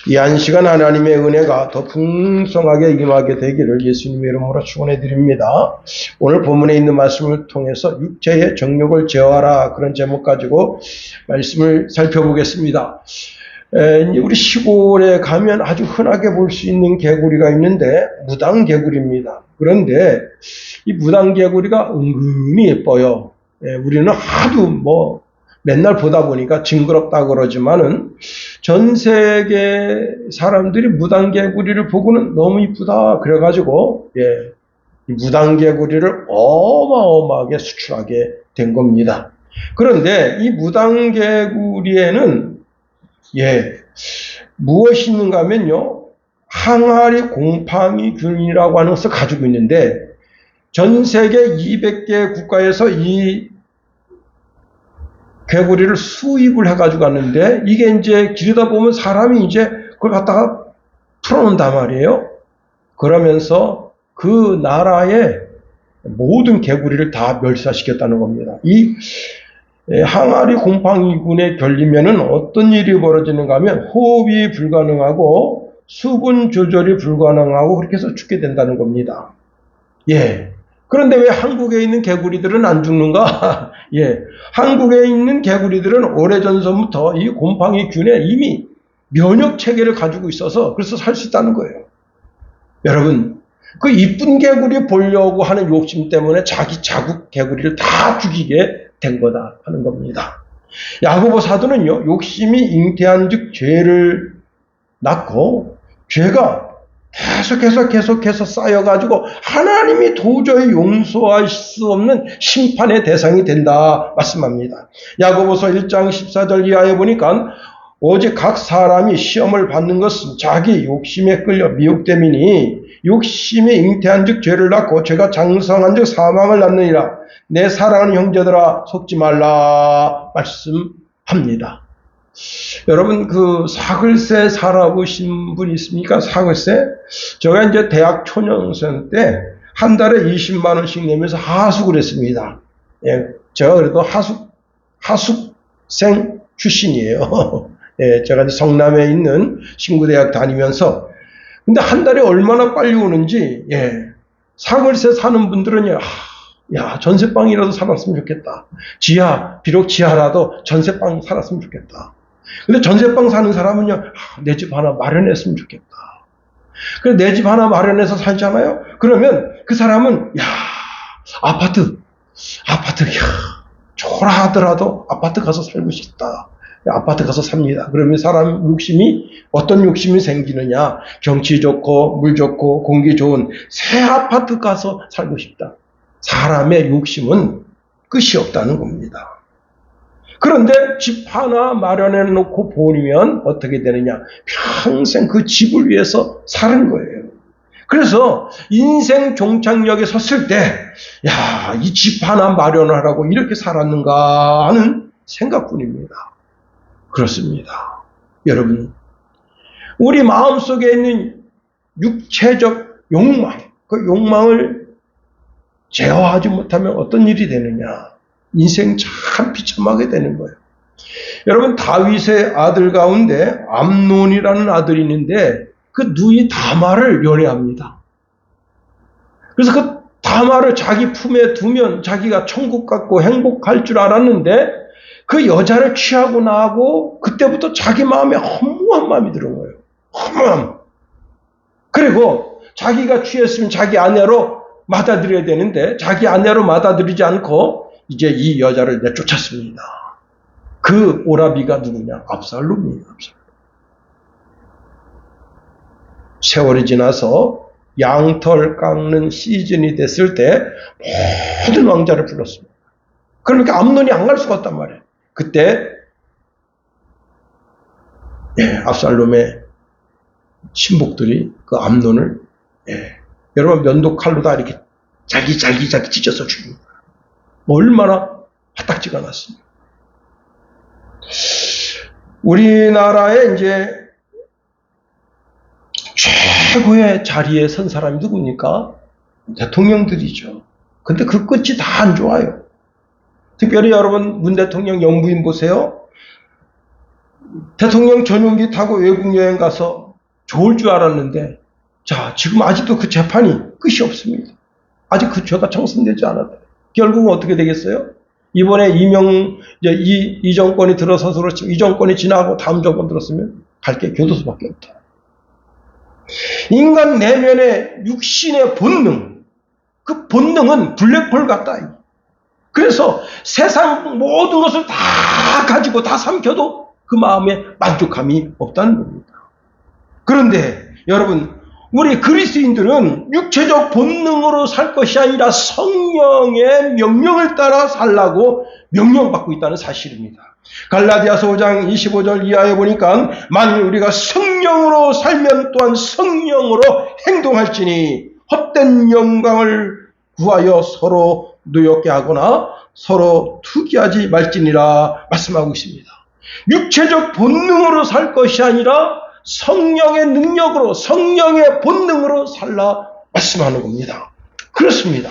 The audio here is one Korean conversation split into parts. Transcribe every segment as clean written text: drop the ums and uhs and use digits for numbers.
이 한 시간 하나님의 은혜가 더 풍성하게 임하게 되기를 예수님의 이름으로 축원해 드립니다. 오늘 본문에 있는 말씀을 통해서 육체의 정욕을 제어하라, 그런 제목 가지고 말씀을 살펴보겠습니다. 우리 시골에 가면 아주 흔하게 볼 수 있는 개구리가 있는데 무당개구리입니다. 그런데 이 무당개구리가 은근히 예뻐요. 우리는 하도 맨날 보다 보니까 징그럽다 그러지만은 전 세계 사람들이 무당개구리를 보고는 너무 이쁘다 그래가지고 이 무당개구리를 어마어마하게 수출하게 된 겁니다. 그런데 이 무당개구리에는 무엇이 있는가 하면요, 항아리 곰팡이균이라고 하는 것을 가지고 있는데 전 세계 200개 국가에서 이 개구리를 수입을 해가지고 갔는데 이게 이제 기르다 보면 사람이 이제 그걸 갖다가 풀어놓는단 말이에요. 그러면서 그 나라의 모든 개구리를 다 멸사시켰다는 겁니다. 이 항아리 곰팡이균에 걸리면은 어떤 일이 벌어지는가 하면 호흡이 불가능하고 수분 조절이 불가능하고 그렇게 해서 죽게 된다는 겁니다. 그런데 왜 한국에 있는 개구리들은 안 죽는가? 한국에 있는 개구리들은 오래전서부터 이 곰팡이균에 이미 면역 체계를 가지고 있어서 그래서 살 수 있다는 거예요. 여러분, 그 이쁜 개구리 보려고 하는 욕심 때문에 자기 자국 개구리를 다 죽이게 된 거다 하는 겁니다. 야고보 사도는요, 욕심이 잉태한즉 죄를 낳고 죄가 계속해서 쌓여가지고 하나님이 도저히 용서할 수 없는 심판의 대상이 된다 말씀합니다. 야고보서 1장 14절 이하에 보니까 오직 각 사람이 시험을 받는 것은 자기 욕심에 끌려 미혹됨이니 욕심이 잉태한 즉 죄를 낳고 죄가 장성한 즉 사망을 낳느니라. 내 사랑하는 형제들아 속지 말라 말씀합니다. 여러분, 그 사글세 살아보신 분 있습니까? 사글세? 제가 이제 대학 초년생 때 한 달에 20만 원씩 내면서 하숙을 했습니다. 제가 그래도 하숙생 출신이에요. 제가 성남에 있는 신구대학 다니면서. 근데 한 달에 얼마나 빨리 오는지, 사글세 사는 분들은 전세방이라도 살았으면 좋겠다. 비록 지하라도 전세방 살았으면 좋겠다. 근데 전세방 사는 사람은요, 내 집 하나 마련했으면 좋겠다. 그래, 내 집 하나 마련해서 살잖아요? 그러면 그 사람은, 아파트, 초라하더라도 아파트 가서 살고 싶다. 아파트 가서 삽니다. 그러면 사람 욕심이, 어떤 욕심이 생기느냐? 경치 좋고, 물 좋고, 공기 좋은 새 아파트 가서 살고 싶다. 사람의 욕심은 끝이 없다는 겁니다. 그런데 집 하나 마련해 놓고 보면 어떻게 되느냐? 평생 그 집을 위해서 사는 거예요. 그래서 인생 종착역에 섰을 때, 이 집 하나 마련하라고 이렇게 살았는가 하는 생각뿐입니다. 그렇습니다. 여러분, 우리 마음속에 있는 육체적 욕망, 그 욕망을 제어하지 못하면 어떤 일이 되느냐? 인생 참 비참하게 되는 거예요. 여러분, 다윗의 아들 가운데 암논이라는 아들이 있는데 그 누이 다말을 연애합니다. 그래서 그 다말을 자기 품에 두면 자기가 천국 같고 행복할 줄 알았는데 그 여자를 취하고 나고 그때부터 자기 마음에 허무한 마음이 드는 거예요. 허무함. 그리고 자기가 취했으면 자기 아내로 받아들여야 되는데 자기 아내로 받아들이지 않고 이제 이 여자를 내쫓았습니다. 그 오라비가 누구냐? 압살롬이에요. 세월이 지나서 양털 깎는 시즌이 됐을 때 모든 왕자를 불렀습니다. 그러니까 암논이 안 갈 수가 없단 말이에요. 그때 압살롬의 신복들이 그 암논을 여러분 면도칼로 다 이렇게 잘기 찢어서 죽인 거예요. 얼마나 화딱지가 났습니다. 우리나라에 이제 최고의 자리에 선 사람이 누굽니까? 대통령들이죠. 근데 그 끝이 다 안 좋아요. 특별히 여러분 문 대통령 영부인 보세요. 대통령 전용기 타고 외국 여행 가서 좋을 줄 알았는데, 자, 지금 아직도 그 재판이 끝이 없습니다. 아직 그 죄가 청산되지 않았다. 결국은 어떻게 되겠어요? 이번에 이 정권이 들어서서 그렇지만, 이 정권이 지나고 다음 정권 들었으면 갈 게 교도소밖에 없다. 인간 내면의 육신의 본능, 그 본능은 블랙홀 같다. 그래서 세상 모든 것을 다 가지고 다 삼켜도 그 마음에 만족함이 없다는 겁니다. 그런데 여러분, 우리 그리스도인들은 육체적 본능으로 살 것이 아니라 성령의 명령을 따라 살라고 명령받고 있다는 사실입니다. 갈라디아서 5장 25절 이하에 보니까 만일 우리가 성령으로 살면 또한 성령으로 행동할지니 헛된 영광을 구하여 서로 노엽게 하거나 서로 투기하지 말지니라 말씀하고 있습니다. 육체적 본능으로 살 것이 아니라 성령의 능력으로, 성령의 본능으로 살라 말씀하는 겁니다. 그렇습니다.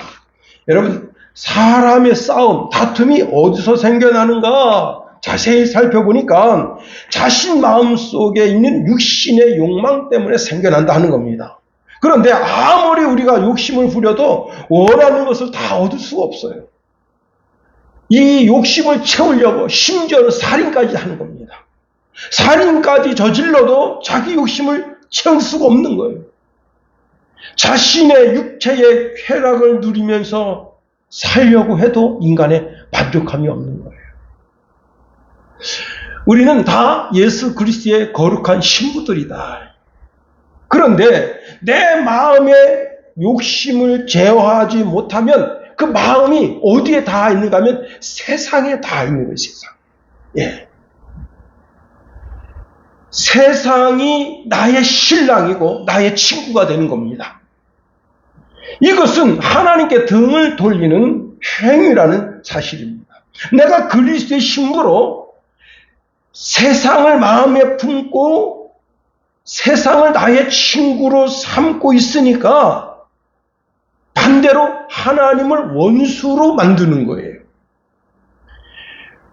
여러분, 사람의 싸움, 다툼이 어디서 생겨나는가 자세히 살펴보니까 자신 마음속에 있는 육신의 욕망 때문에 생겨난다 하는 겁니다. 그런데 아무리 우리가 욕심을 부려도 원하는 것을 다 얻을 수가 없어요. 이 욕심을 채우려고 심지어는 살인까지 하는 겁니다. 살인까지 저질러도 자기 욕심을 채울 수가 없는 거예요. 자신의 육체의 쾌락을 누리면서 살려고 해도 인간의 만족함이 없는 거예요. 우리는 다 예수 그리스도의 거룩한 신부들이다. 그런데 내 마음의 욕심을 제어하지 못하면 그 마음이 어디에 닿아 있는가 하면 세상에 닿아 있는 거예요. 세상. 예. 세상이 나의 신랑이고 나의 친구가 되는 겁니다. 이것은 하나님께 등을 돌리는 행위라는 사실입니다. 내가 그리스도의 신부로 세상을 마음에 품고 세상을 나의 친구로 삼고 있으니까 반대로 하나님을 원수로 만드는 거예요.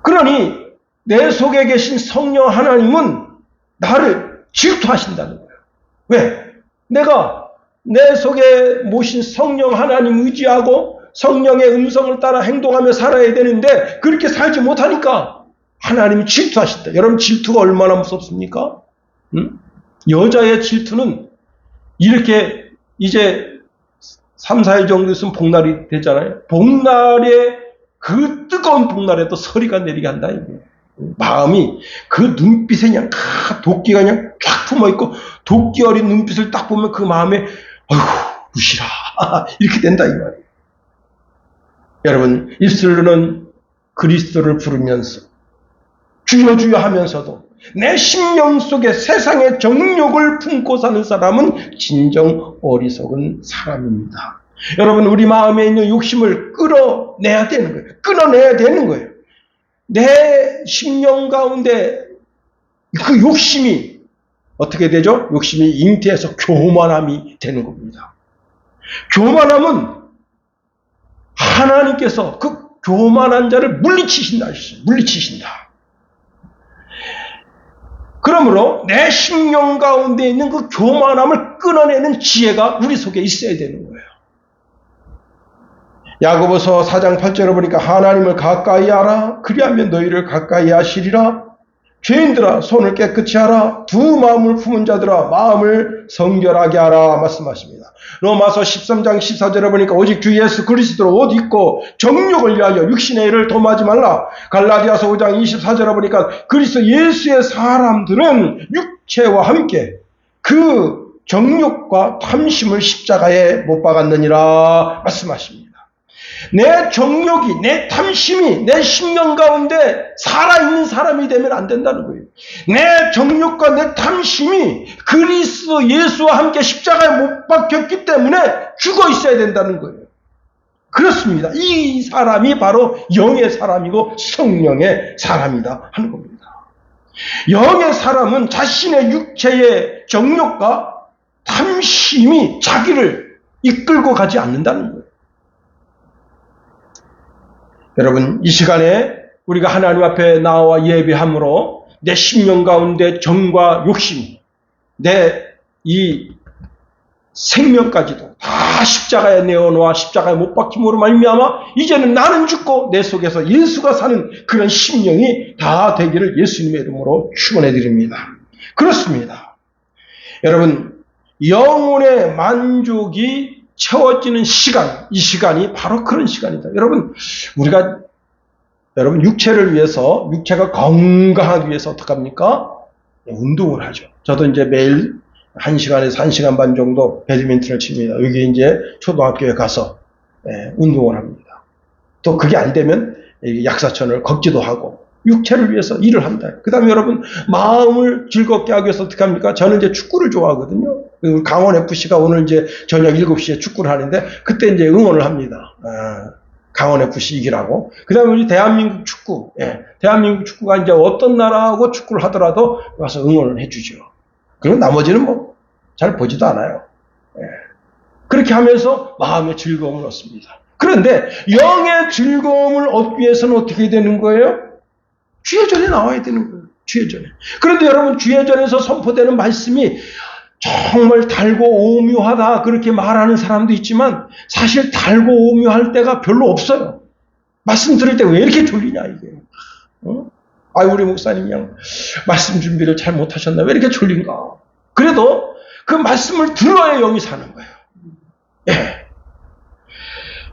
그러니 내 속에 계신 성령 하나님은 나를 질투하신다는 거예요. 왜? 내가 내 속에 모신 성령 하나님 의지하고 성령의 음성을 따라 행동하며 살아야 되는데 그렇게 살지 못하니까 하나님이 질투하신다. 여러분, 질투가 얼마나 무섭습니까? 여자의 질투는 이렇게 이제 3, 4일 정도 있으면 복날이 됐잖아요. 복날에 그 뜨거운 복날에도 서리가 내리게 한다. 이게. 마음이 그 눈빛에 그냥 도끼가 그냥 쫙 품어있고 도끼 어린 눈빛을 딱 보면 그 마음에 어휴 무시라 이렇게 된다 이 말이에요. 여러분, 입술로는 그리스도를 부르면서 주여 주여 하면서도 내 심령 속에 세상의 정욕을 품고 사는 사람은 진정 어리석은 사람입니다. 여러분, 우리 마음에 있는 욕심을 끌어내야 되는 거예요. 끊어내야 되는 거예요. 내 심령 가운데 그 욕심이 어떻게 되죠? 욕심이 잉태해서 교만함이 되는 겁니다. 교만함은 하나님께서 그 교만한 자를 물리치신다. 그러므로 내 심령 가운데 있는 그 교만함을 끊어내는 지혜가 우리 속에 있어야 되는 거예요. 야고보서 4장 8절에 보니까 하나님을 가까이 하라. 그리하면 너희를 가까이 하시리라. 죄인들아 손을 깨끗이 하라. 두 마음을 품은 자들아 마음을 성결하게 하라 말씀하십니다. 로마서 13장 14절에 보니까 오직 주 예수 그리스도로 옷 입고 정욕을 위하여 육신의 일을 dom하지 말라. 갈라디아서 5장 24절에 보니까 그리스도 예수의 사람들은 육체와 함께 그 정욕과 탐심을 십자가에 못 박았느니라 말씀하십니다. 내 정욕이, 내 탐심이 내 심령 가운데 살아있는 사람이 되면 안 된다는 거예요. 내 정욕과 내 탐심이 그리스도 예수와 함께 십자가에 못 박혔기 때문에 죽어 있어야 된다는 거예요. 그렇습니다. 이 사람이 바로 영의 사람이고 성령의 사람이다 하는 겁니다. 영의 사람은 자신의 육체의 정욕과 탐심이 자기를 이끌고 가지 않는다는 거예요. 여러분, 이 시간에 우리가 하나님 앞에 나와 예배함으로 내 심령 가운데 정과 욕심, 내 이 생명까지도 다 십자가에 내어놓아 십자가에 못 박힘으로 말미암아 이제는 나는 죽고 내 속에서 예수가 사는 그런 심령이 다 되기를 예수님의 이름으로 축원해 드립니다. 그렇습니다. 여러분, 영혼의 만족이 채워지는 시간, 이 시간이 바로 그런 시간이다. 여러분 육체를 위해서, 육체가 건강하기 위해서 어떡합니까? 운동을 하죠. 저도 이제 매일 1시간에서 1시간 반 정도 배드민턴을 칩니다. 여기 이제 초등학교에 가서 운동을 합니다. 또 그게 안 되면 약사천을 걷기도 하고 육체를 위해서 일을 한다. 그 다음에 여러분 마음을 즐겁게 하기 위해서 어떻게 합니까? 저는 이제 축구를 좋아하거든요. 강원 FC가 오늘 이제 저녁 7시에 축구를 하는데 그때 이제 응원을 합니다. 강원 FC 이기라고. 그 다음에 우리 대한민국 축구, 대한민국 축구가 이제 어떤 나라하고 축구를 하더라도 와서 응원을 해주죠. 그리고 나머지는 뭐 잘 보지도 않아요. 그렇게 하면서 마음의 즐거움을 얻습니다. 그런데 영의 즐거움을 얻기 위해서는 어떻게 되는 거예요? 주예전에 나와야 되는 거예요. 주예전에. 그런데 여러분 주예전에서 선포되는 말씀이 정말 달고 오묘하다 그렇게 말하는 사람도 있지만 사실 달고 오묘할 때가 별로 없어요. 말씀 들을 때 왜 이렇게 졸리냐 이게. 우리 목사님 그냥 말씀 준비를 잘 못하셨나 왜 이렇게 졸린가. 그래도 그 말씀을 들어야 영이 사는 거예요.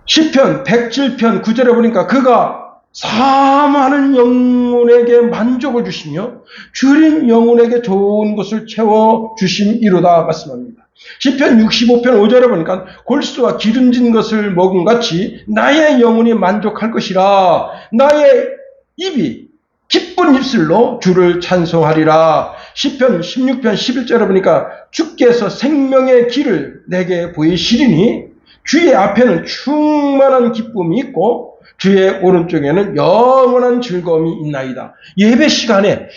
시편 107편 9절에 보니까 그가 사모하는 영혼에게 만족을 주시며 줄인 영혼에게 좋은 것을 채워주심이로다 말씀합니다. 시편 65편 5절에 보니까 골수와 기름진 것을 먹은 같이 나의 영혼이 만족할 것이라. 나의 입이 기쁜 입술로 주를 찬송하리라. 시편 16편 11절에 보니까 주께서 생명의 길을 내게 보이시리니 주의 앞에는 충만한 기쁨이 있고 주의 오른쪽에는 영원한 즐거움이 있나이다. 예배 시간에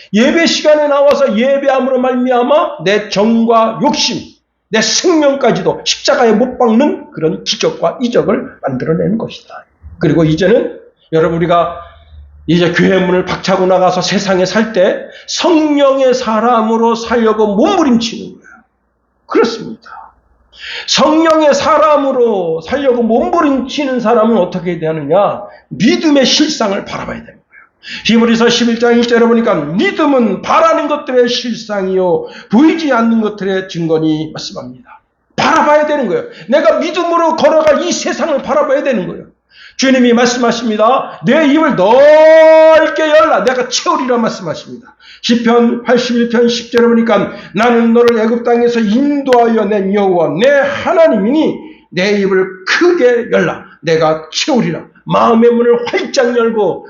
나와서 예배함으로 말미암아 내 정과 욕심, 내 생명까지도 십자가에 못 박는 그런 기적과 이적을 만들어내는 것이다. 그리고 이제는 여러분 우리가 이제 교회 문을 박차고 나가서 세상에 살 때 성령의 사람으로 살려고 몸부림치는 거예요. 그렇습니다. 성령의 사람으로 살려고 몸부림치는 사람은 어떻게 되느냐? 믿음의 실상을 바라봐야 되는 거예요. 히브리서 11장 1절에 보니까 믿음은 바라는 것들의 실상이요 보이지 않는 것들의 증거니 말씀합니다. 바라봐야 되는 거예요. 내가 믿음으로 걸어갈 이 세상을 바라봐야 되는 거예요. 주님이 말씀하십니다. 내 입을 넓게 열라 내가 채우리라 말씀하십니다. 시편 81편 10절에 보니까 나는 너를 애굽 땅에서 인도하여 낸 여호와 내 하나님이니 내 입을 크게 열라 내가 채우리라. 마음의 문을 활짝 열고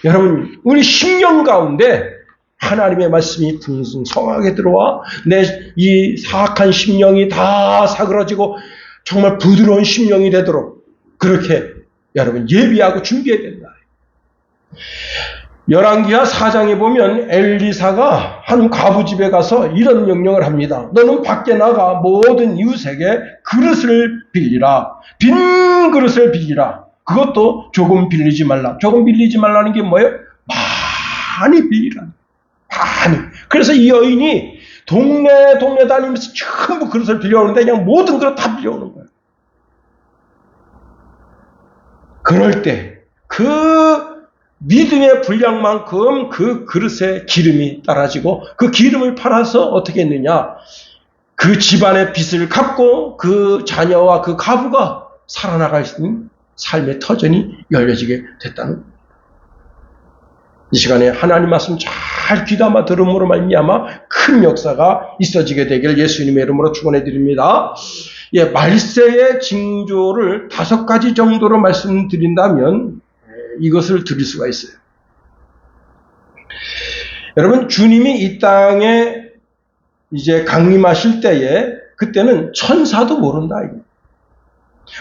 여러분 우리 심령 가운데 하나님의 말씀이 풍성하게 들어와 내 이 사악한 심령이 다 사그러지고 정말 부드러운 심령이 되도록 그렇게 여러분 예비하고 준비해야 된다. 열왕기하 4장에 보면 엘리사가 한 과부 집에 가서 이런 명령을 합니다. 너는 밖에 나가 모든 이웃에게 그릇을 빌리라. 빈 그릇을 빌리라. 그것도 조금 빌리지 말라. 조금 빌리지 말라는 게 뭐예요? 많이 빌리라. 많이. 그래서 이 여인이 동네 다니면서 전부 그릇을 빌려오는데 그냥 모든 그릇 다 빌려오는 거예요. 그럴 때 그 믿음의 분량만큼 그 그릇에 기름이 따라지고 그 기름을 팔아서 어떻게 했느냐? 그 집안의 빚을 갚고 그 자녀와 그 가부가 살아나갈 수 있는 삶의 터전이 열려지게 됐다는 겁니다. 이 시간에 하나님 말씀 잘 귀담아 들음으로 말미암아 큰 역사가 있어지게 되길 예수님의 이름으로 축원해 드립니다. 말세의 징조를 5가지 정도로 말씀드린다면 이것을 드릴 수가 있어요. 여러분 주님이 이 땅에 이제 강림하실 때에 그때는 천사도 모른다.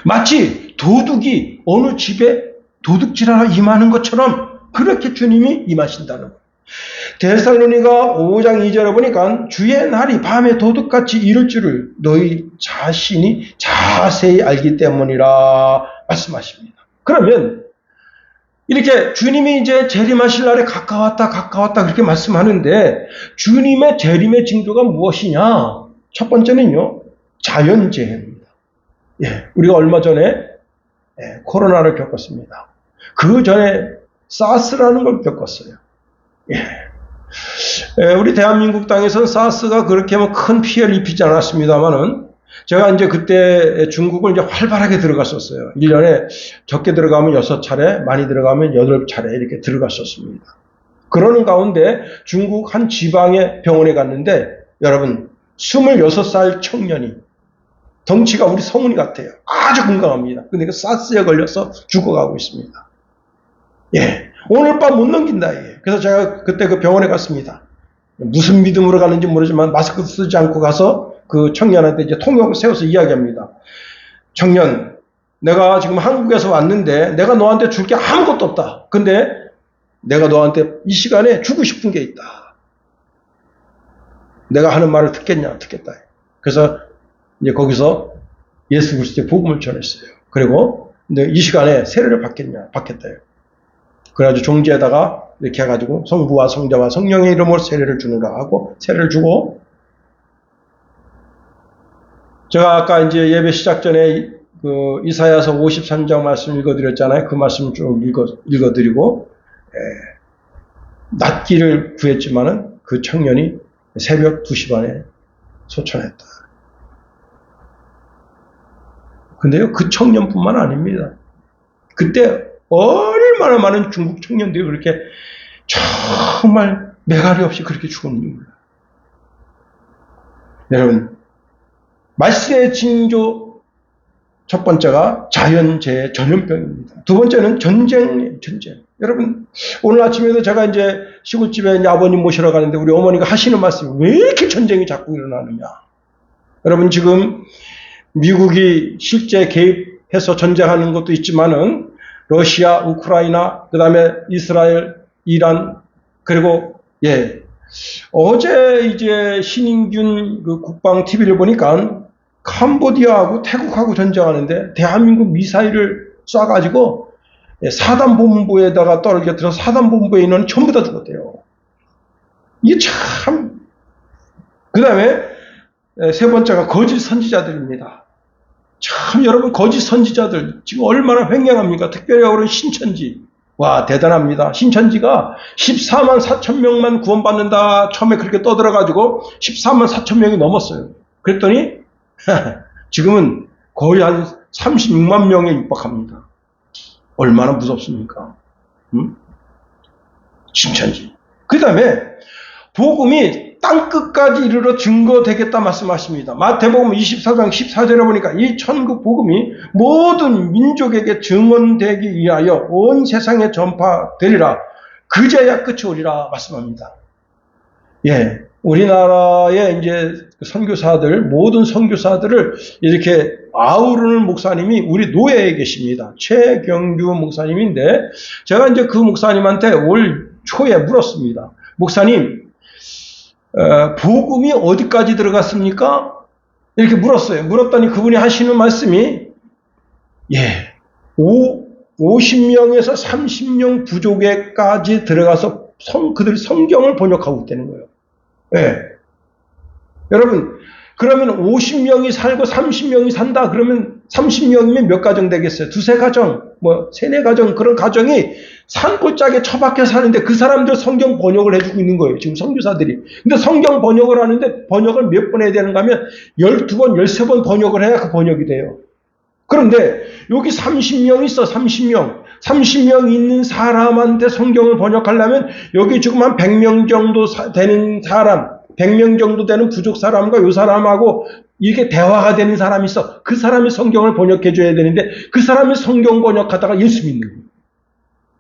마치 도둑이 어느 집에 도둑질하러 임하는 것처럼 그렇게 주님이 임하신다는 거예요. 데살로니가 5장 2절에 보니까 주의 날이 밤에 도둑같이 이를 줄을 너희 자신이 자세히 알기 때문이라 말씀하십니다. 그러면 이렇게 주님이 이제 재림하실 날에 가까웠다 그렇게 말씀하는데 주님의 재림의 징조가 무엇이냐? 첫 번째는요, 자연재해입니다. 예, 우리가 얼마 전에 코로나를 겪었습니다. 그 전에 사스라는 걸 겪었어요. 우리 대한민국 땅에서는 사스가 그렇게 큰 피해를 입히지 않았습니다만은 제가 이제 그때 중국을 이제 활발하게 들어갔었어요. 1년에 적게 들어가면 6차례, 많이 들어가면 8차례 이렇게 들어갔었습니다. 그러는 가운데 중국 한 지방의 병원에 갔는데 여러분 26살 청년이 덩치가 우리 성훈이 같아요. 아주 건강합니다. 근데 그 사스에 걸려서 죽어가고 있습니다. 예, 오늘 밤 못 넘긴다. 그래서 제가 그때 그 병원에 갔습니다. 무슨 믿음으로 가는지 모르지만 마스크 쓰지 않고 가서 그 청년한테 이제 통역을 세워서 이야기합니다. 청년, 내가 지금 한국에서 왔는데 내가 너한테 줄 게 아무것도 없다. 근데 내가 너한테 이 시간에 주고 싶은 게 있다. 내가 하는 말을 듣겠냐? 듣겠다. 그래서 이제 거기서 예수 그리스도의 복음을 전했어요. 그리고 이 시간에 세례를 받겠다. 그래가지고 종지에다가 이렇게 해가지고 성부와 성자와 성령의 이름으로 세례를 주느라 하고 세례를 주고, 제가 아까 이제 예배 시작 전에 그 이사야서 53장 말씀 읽어드렸잖아요. 그 말씀을 쭉 읽어드리고 낫기를 구했지만은 그 청년이 새벽 2시 반에 소천했다. 근데요, 그 청년뿐만 아닙니다. 그때 얼마나 많은 중국 청년들이 그렇게 정말 매가리 없이 그렇게 죽었는지 몰라요. 여러분, 말세의 징조 첫 번째가 자연재해 전염병입니다. 두 번째는 전쟁. 여러분, 오늘 아침에도 제가 이제 시골집에 이제 아버님 모시러 가는데 우리 어머니가 하시는 말씀이 왜 이렇게 전쟁이 자꾸 일어나느냐. 여러분, 지금 미국이 실제 개입해서 전쟁하는 것도 있지만은 러시아, 우크라이나, 그 다음에 이스라엘, 이란, 그리고 어제 이제 신인균 그 국방 TV를 보니까 캄보디아하고 태국하고 전쟁하는데 대한민국 미사일을 쏴가지고 사단본부에다가 떨어뜨려서 사단본부에 있는 전부 다 죽었대요. 이게 참. 그 다음에 세 번째가 거짓 선지자들입니다. 참 여러분, 거짓 선지자들 지금 얼마나 횡행합니까? 특별히 오른 신천지. 와, 대단합니다. 신천지가 14만 4천 명만 구원받는다 처음에 그렇게 떠들어가지고 14만 4천 명이 넘었어요. 그랬더니 지금은 거의 한 36만 명에 육박합니다. 얼마나 무섭습니까? 신천지. 그 다음에 복음이 땅끝까지 이르러 증거되겠다 말씀하십니다. 마태복음 24장 14절에 보니까 이 천국 복음이 모든 민족에게 증언되기 위하여 온 세상에 전파되리라. 그제야 끝이 오리라 말씀합니다. 예, 우리나라의 이제 선교사들, 모든 선교사들을 이렇게 아우르는 목사님이 우리 노예에 계십니다. 최경규 목사님인데, 제가 이제 그 목사님한테 올 초에 물었습니다. 목사님, 복음이 어디까지 들어갔습니까? 이렇게 물었어요. 물었더니 그분이 하시는 말씀이 50명에서 30명 부족에까지 들어가서 그들이 성경을 번역하고 있다는 거예요. 여러분, 그러면 50명이 살고 30명이 산다 그러면 30명이면 몇 가정 되겠어요? 두세 가정, 세네 가정, 그런 가정이 산골짜기에 처박혀 사는데 그 사람들 성경 번역을 해주고 있는 거예요. 지금 선교사들이. 근데 성경 번역을 하는데 번역을 몇 번 해야 되는가 하면 12번, 13번 번역을 해야 그 번역이 돼요. 그런데 여기 30명 있어, 30명. 30명 있는 사람한테 성경을 번역하려면 여기 지금 한 100명 정도 되는 사람, 100명 정도 되는 부족 사람과 이 사람하고 이게 대화가 되는 사람이 있어. 그 사람이 성경을 번역해 줘야 되는데 그 사람이 성경 번역하다가 예수 믿는 거예요.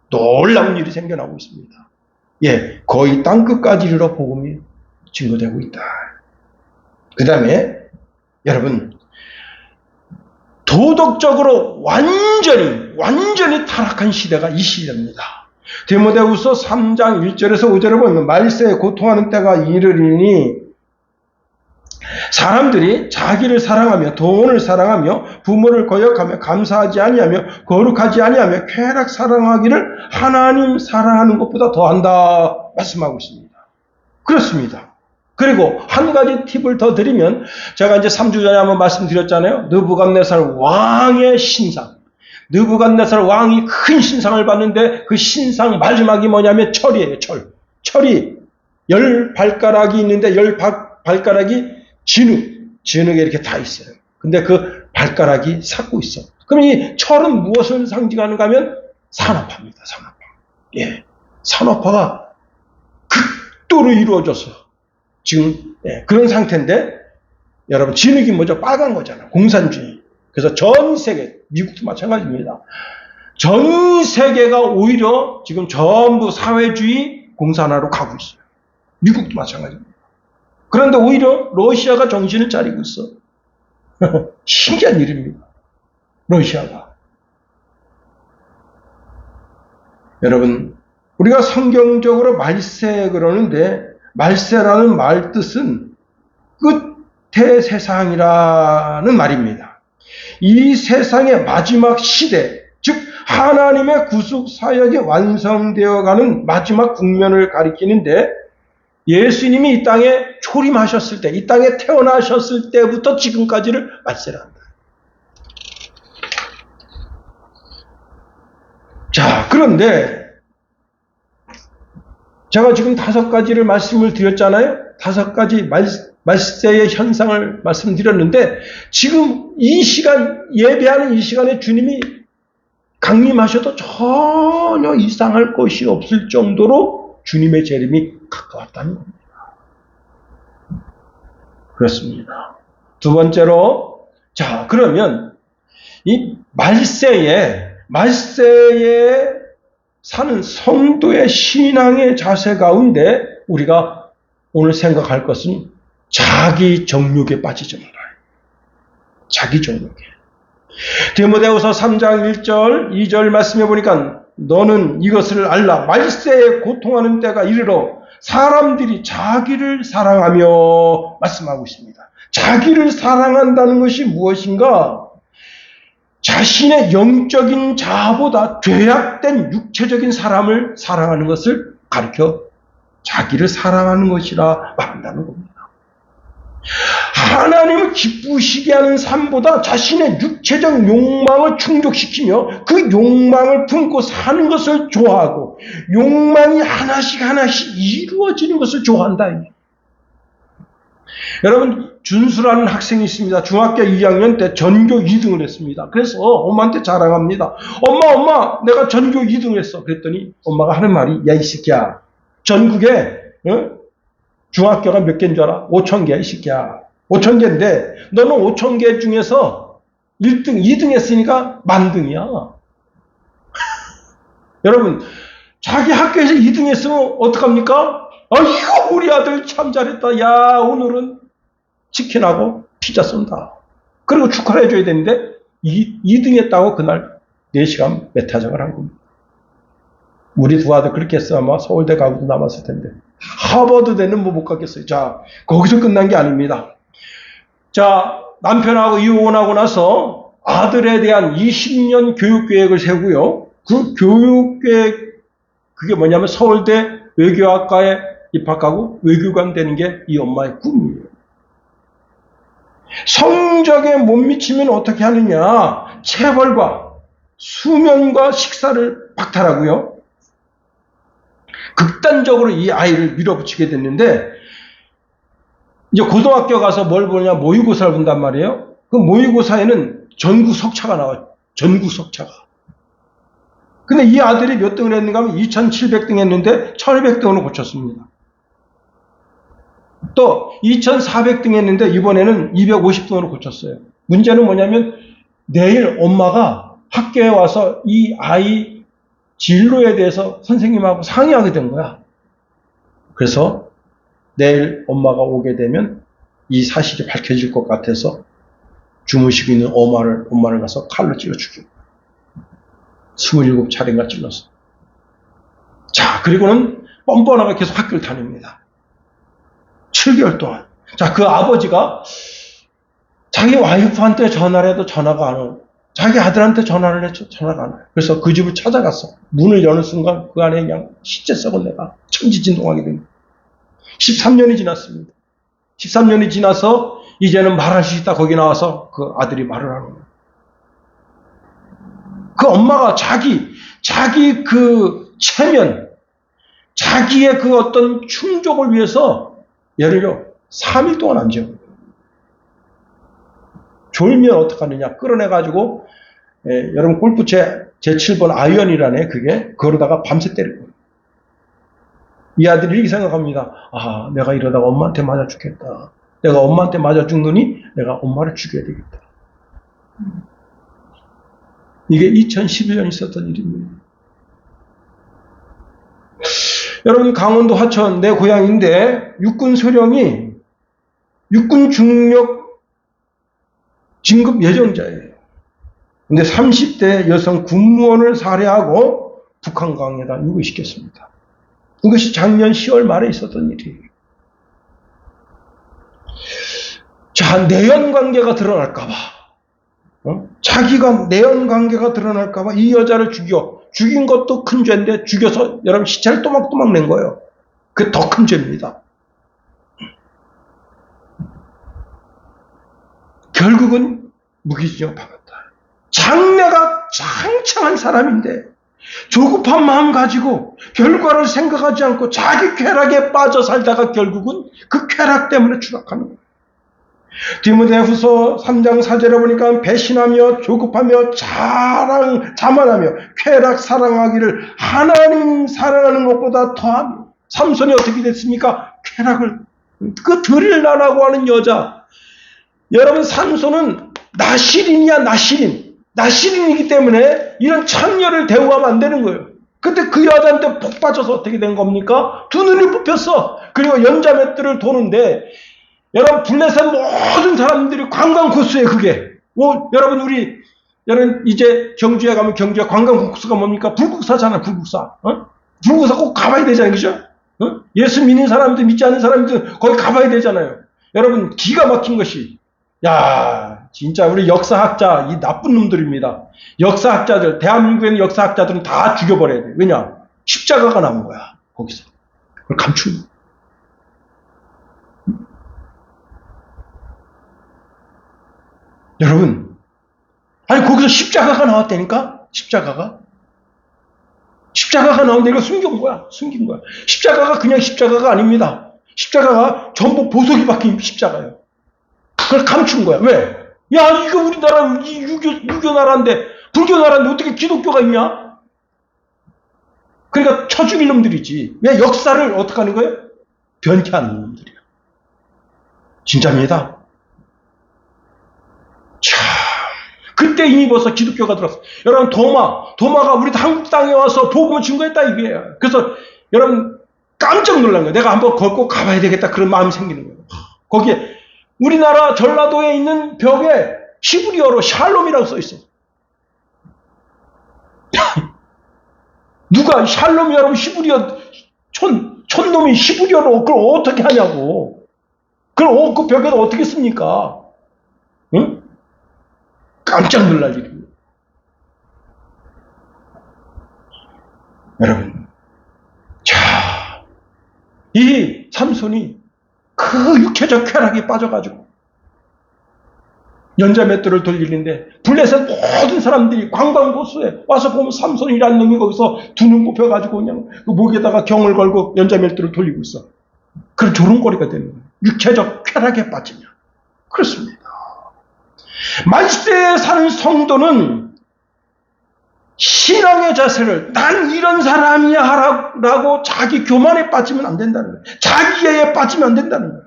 놀라운 일이 생겨나고 있습니다. 거의 땅끝까지 이르러 복음이 증거되고 있다. 그 다음에 여러분, 도덕적으로 완전히 타락한 시대가 이 시대입니다. 디모데후서 3장 1절에서 5절에 보면 말세에 고통하는 때가 이르리니 사람들이 자기를 사랑하며 돈을 사랑하며 부모를 거역하며 감사하지 아니하며 거룩하지 아니하며 쾌락 사랑하기를 하나님 사랑하는 것보다 더한다 말씀하고 있습니다. 그렇습니다. 그리고 한 가지 팁을 더 드리면, 제가 이제 3주 전에 한번 말씀드렸잖아요. 느부갓네살 왕의 신상. 느부갓네살 왕이 큰 신상을 봤는데 그 신상 마지막이 뭐냐면 철이에요. 철이 10발가락이 있는데 10발가락이 진흙에 이렇게 다 있어요. 근데 그 발가락이 삭고 있어. 그럼 이 철은 무엇을 상징하는가 하면 산업화입니다. 산업화. 예. 산업화가 극도로 이루어져서 지금 그런 상태인데, 여러분 진흙이 뭐죠? 빨간 거잖아. 공산주의. 그래서 전 세계, 미국도 마찬가지입니다. 전 세계가 오히려 지금 전부 사회주의 공산화로 가고 있어요. 미국도 마찬가지입니다. 그런데 오히려 러시아가 정신을 차리고 있어. 신기한 일입니다. 러시아가. 여러분, 우리가 성경적으로 말세 그러는데, 말세라는 말 뜻은 끝의 세상이라는 말입니다. 이 세상의 마지막 시대, 즉 하나님의 구속 사역이 완성되어가는 마지막 국면을 가리키는데, 예수님이 이 땅에 초림하셨을 때, 이 땅에 태어나셨을 때부터 지금까지를 말세라 한다. 자, 그런데 제가 지금 5가지를 말씀을 드렸잖아요. 5가지 말세의 현상을 말씀드렸는데, 지금 이 시간, 예배하는 이 시간에 주님이 강림하셔도 전혀 이상할 것이 없을 정도로 주님의 재림이 가까웠다는 겁니다. 그렇습니다. 두 번째로, 자, 그러면 이 말세에 사는 성도의 신앙의 자세 가운데 우리가 오늘 생각할 것은 자기 정욕에 빠지지 말아요. 자기 정욕에. 디모데후서 3장 1절, 2절 말씀해 보니까 너는 이것을 알라. 말세에 고통하는 때가 이르러 사람들이 자기를 사랑하며 말씀하고 있습니다. 자기를 사랑한다는 것이 무엇인가? 자신의 영적인 자아보다 죄악된 육체적인 사람을 사랑하는 것을 가르쳐 자기를 사랑하는 것이라 말한다는 겁니다. 하나님을 기쁘시게 하는 삶보다 자신의 육체적 욕망을 충족시키며 그 욕망을 품고 사는 것을 좋아하고 욕망이 하나씩 이루어지는 것을 좋아한다. 여러분, 준수라는 학생이 있습니다. 중학교 2학년 때 전교 2등을 했습니다. 그래서 엄마한테 자랑합니다. 엄마, 내가 전교 2등을 했어. 그랬더니 엄마가 하는 말이, 야, 이 새끼야, 전국에 중학교가 몇 개인 줄 알아? 5,000개야, 이 새끼야. 5,000개인데 너는 5,000개 중에서 1등, 2등 했으니까 만등이야. 여러분, 자기 학교에서 2등 했으면 어떡합니까? 아이고, 우리 아들 참 잘했다. 야, 오늘은 치킨하고 피자 쏜다. 그리고 축하를 해줘야 되는데 2등 했다고 그날 4시간 메타적을 한 겁니다. 우리 두 아들 그렇게 했어 아마 서울대 가고도 남았을 텐데. 하버드대는 뭐 못 갔겠어요. 자, 거기서 끝난 게 아닙니다. 자, 남편하고 이혼하고 나서 아들에 대한 20년 교육계획을 세우고요. 그 교육계획, 그게 뭐냐면 서울대 외교학과에 입학하고 외교관 되는 게 이 엄마의 꿈이에요. 성적에 못 미치면 어떻게 하느냐? 체벌과 수면과 식사를 박탈하고요. 극단적으로 이 아이를 밀어붙이게 됐는데, 이제 고등학교 가서 뭘 보냐? 모의고사를 본단 말이에요. 그 모의고사에는 전국 석차가 나와요. 전국 석차가. 근데 이 아들이 몇 등을 했는가 하면 2,700등 했는데 1,200등으로 고쳤습니다. 또 2,400등 했는데 이번에는 250등으로 고쳤어요. 문제는 뭐냐면 내일 엄마가 학교에 와서 이 아이 진로에 대해서 선생님하고 상의하게 된 거야. 그래서 내일 엄마가 오게 되면 이 사실이 밝혀질 것 같아서 주무시고 있는 엄마를 가서 칼로 찔러 죽이고 27차례인가 찔렀어. 자, 그리고는 뻔뻔하게 계속 학교를 다닙니다. 7개월 동안. 자, 그 아버지가 자기 와이프한테 전화를 해도 전화가 안 오고, 자기 아들한테 전화를 해도 전화가 안 와요. 그래서 그 집을 찾아갔어. 문을 여는 순간 그 안에 그냥 시체 썩은 내가 천지진동하게 된 거예요. 13년이 지났습니다. 13년이 지나서 이제는 말할 수 있다. 거기 나와서 그 아들이 말을 하는 거예요. 그 엄마가 자기 그 체면, 자기의 그 어떤 충족을 위해서 예를 들어 3일 동안 안 재워. 졸면 어떡하느냐. 끌어내가지고, 여러분 골프채 제7번 아이언이라네, 그게. 그러다가 밤새 때릴 거예요. 이 아들이 이렇게 생각합니다. 아, 내가 이러다가 엄마한테 맞아 죽겠다. 내가 엄마한테 맞아 죽느니 내가 엄마를 죽여야 되겠다. 이게 2011년 있었던 일입니다. 여러분, 강원도 화천 내 고향인데 육군 소령이 육군 중력 진급 예정자예요. 근데 30대 여성 군무원을 살해하고 북한강에다 유기시켰습니다. 이것이 작년 10월 말에 있었던 일이에요. 자, 내연관계가 드러날까봐, 자기가 내연관계가 드러날까봐 이 여자를 죽인 것도 큰 죄인데 죽여서 여러분 시체를 또막또막 낸 거예요. 그게 더 큰 죄입니다. 결국은 무기징역 받았다. 장래가 창창한 사람인데 조급한 마음 가지고 결과를 생각하지 않고 자기 쾌락에 빠져 살다가 결국은 그 쾌락 때문에 추락하는 거예요. 디모데후서 3장 4절에 보니까 배신하며 조급하며 자만하며 쾌락 사랑하기를 하나님 사랑하는 것보다 더하며. 삼손이 어떻게 됐습니까? 쾌락을 그 드릴라라고 하는 여자. 여러분, 삼손은 나시린이기 때문에 이런 창녀를 대우하면 안 되는 거예요. 근데 그 여자한테 폭 빠져서 어떻게 된 겁니까? 두 눈이 뽑혔어. 그리고 연자맷들을 도는데, 여러분, 블레셋 모든 사람들이 관광 코스예요, 그게. 여러분, 이제 경주에 가면 경주에 관광 코스가 뭡니까? 불국사잖아, 불국사. 불국사 꼭 가봐야 되잖아요, 그죠? 예수 믿는 사람들, 믿지 않는 사람들 거기 가봐야 되잖아요. 여러분, 기가 막힌 것이, 야, 진짜 우리 역사학자, 이 나쁜 놈들입니다. 역사학자들, 대한민국에 있는 역사학자들은 다 죽여버려야 돼. 왜냐? 십자가가 남은 거야, 거기서. 그걸 감추는 거야. 여러분, 아니, 거기서 십자가가 나왔다니까? 십자가가 나온데 이거 숨긴 거야. 십자가가 그냥 십자가가 아닙니다. 십자가가 전부 보석이 박힌 십자가예요. 그걸 감춘 거야. 왜? 야, 이거 우리나라 유교 나라인데, 불교 나라인데 어떻게 기독교가 있냐? 그러니까 쳐 죽일 놈들이지. 왜 역사를 어떻게 하는 거예요? 변태하는 놈들이야. 진짜입니다. 참, 그때 이미 벌써 기독교가 들어왔어. 여러분, 도마가 우리 한국 땅에 와서 복음을 증거했다 이거예요. 그래서 여러분 깜짝 놀란 거예요. 내가 한번 걷고 가봐야 되겠다 그런 마음이 생기는 거예요. 거기에 우리나라 전라도에 있는 벽에 히브리어로 샬롬이라고 써 있어. 누가 샬롬이 여러분 히브리어 촌놈이 히브리어로 그걸 어떻게 하냐고. 그걸 그 벽에다 어떻게 씁니까? 응? 깜짝 놀랄 일입니다. 여러분, 자, 이 삼손이 그 육체적 쾌락에 빠져가지고 연자맷돌을 돌리는데 블레셋 모든 사람들이 관광코스에 와서 보면 삼손이라는 놈이 거기서 두 눈 뽑혀가지고 그냥 그 목에다가 경을 걸고 연자맷돌을 돌리고 있어. 그런 조롱거리가 되는 거예요. 육체적 쾌락에 빠지면. 그렇습니다. 만시대에 사는 성도는 신앙의 자세를 난 이런 사람이야 라고 자기 교만에 빠지면 안 된다는 거예요. 자기애에 빠지면 안 된다는 거예요.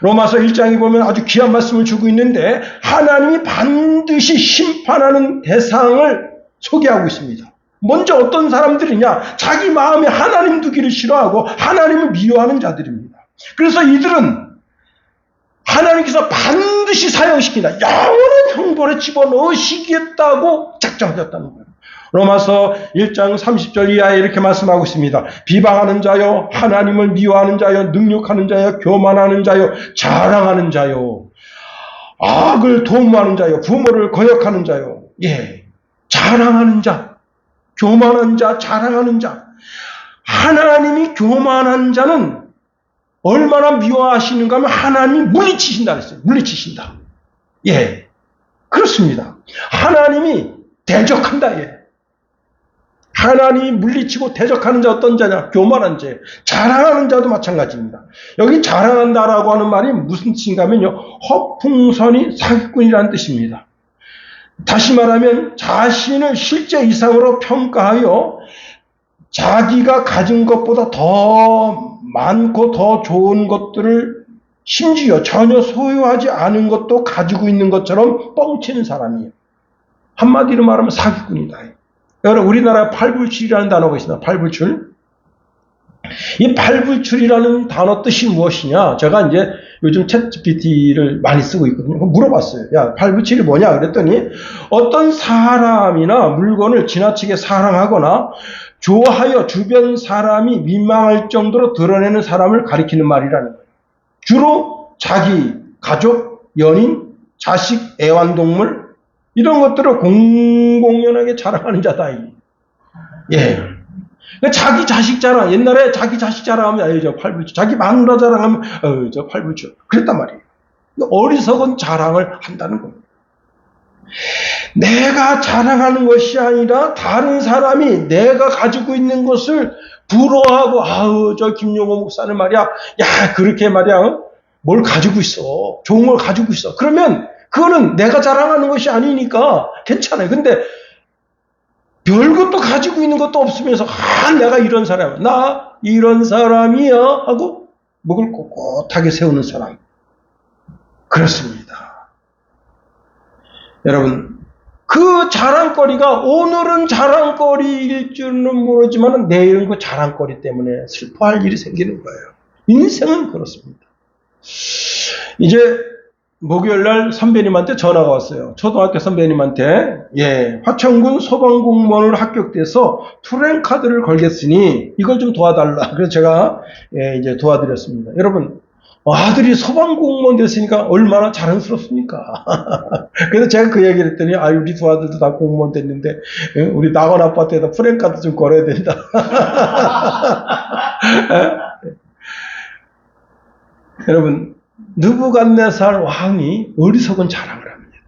로마서 1장에 보면 아주 귀한 말씀을 주고 있는데 하나님이 반드시 심판하는 대상을 소개하고 있습니다. 먼저 어떤 사람들이냐? 자기 마음에 하나님 두기를 싫어하고 하나님을 미워하는 자들입니다. 그래서 이들은 하나님께서 반드시 사형시킨다. 영원한 형벌에 집어넣으시겠다고 작정하셨다는 거예요. 로마서 1장 30절 이하에 이렇게 말씀하고 있습니다. 비방하는 자요, 하나님을 미워하는 자요, 능욕하는 자요, 교만하는 자요, 자랑하는 자요, 악을 도모하는 자요, 부모를 거역하는 자요. 예, 자랑하는 자, 교만한 자, 자랑하는 자. 하나님이 교만한 자는 얼마나 미워하시는가 하면 하나님이 물리치신다 그랬어요. 물리치신다. 예, 그렇습니다. 하나님이 대적한다. 예. 하나님이 물리치고 대적하는 자 어떤 자냐? 교만한 자. 자랑하는 자도 마찬가지입니다. 여기 자랑한다라고 하는 말이 무슨 뜻인가 하면요, 허풍선이 사기꾼이라는 뜻입니다. 다시 말하면 자신을 실제 이상으로 평가하여 자기가 가진 것보다 더 많고 더 좋은 것들을 심지어 전혀 소유하지 않은 것도 가지고 있는 것처럼 뻥치는 사람이에요. 한마디로 말하면 사기꾼이다. 여러분, 우리나라에 팔불출이라는 단어가 있습니다. 팔불출. 이 팔불출이라는 단어 뜻이 무엇이냐? 제가 이제 요즘 챗GPT를 많이 쓰고 있거든요. 물어봤어요. 야, 팔불출이 뭐냐? 그랬더니 어떤 사람이나 물건을 지나치게 사랑하거나 좋아하여 주변 사람이 민망할 정도로 드러내는 사람을 가리키는 말이라는 거예요. 주로 자기, 가족, 연인, 자식, 애완동물 이런 것들을 공공연하게 자랑하는 자다. 예. 자기 자식 자랑, 옛날에 자기 자식 자랑하면, 저 팔불출. 자기 마누라 자랑하면, 저 팔불출. 그랬단 말이에요. 어리석은 자랑을 한다는 겁니다. 내가 자랑하는 것이 아니라 다른 사람이 내가 가지고 있는 것을 부러워하고, 저 김용호 목사는 말이야, 야, 그렇게 말이야, 뭘 가지고 있어. 좋은 걸 가지고 있어. 그러면 그거는 내가 자랑하는 것이 아니니까 괜찮아요. 근데 별것도 가지고 있는 것도 없으면서 내가 이런 사람, 나 이런 사람이야 하고 목을 꼿꼿하게 세우는 사람. 그렇습니다. 여러분, 그 자랑거리가 오늘은 자랑거리일 줄은 모르지만 내일은 그 자랑거리 때문에 슬퍼할 일이 생기는 거예요. 인생은 그렇습니다. 이제 목요일날 선배님한테 전화가 왔어요. 초등학교 선배님한테, 예, 화천군 소방공무원을 합격돼서 투랭카드를 걸겠으니 이걸 좀 도와달라. 그래서 제가 이제 도와드렸습니다. 여러분, 아들이 소방공무원 됐으니까 얼마나 자랑스럽습니까? 그래서 제가 그 얘기를 했더니, 우리 두 아들도 다 공무원 됐는데 우리 낙원 아파트에다 프랭카드 좀 걸어야 된다. 여러분, 느부갓네살 왕이 어리석은 자랑을 합니다.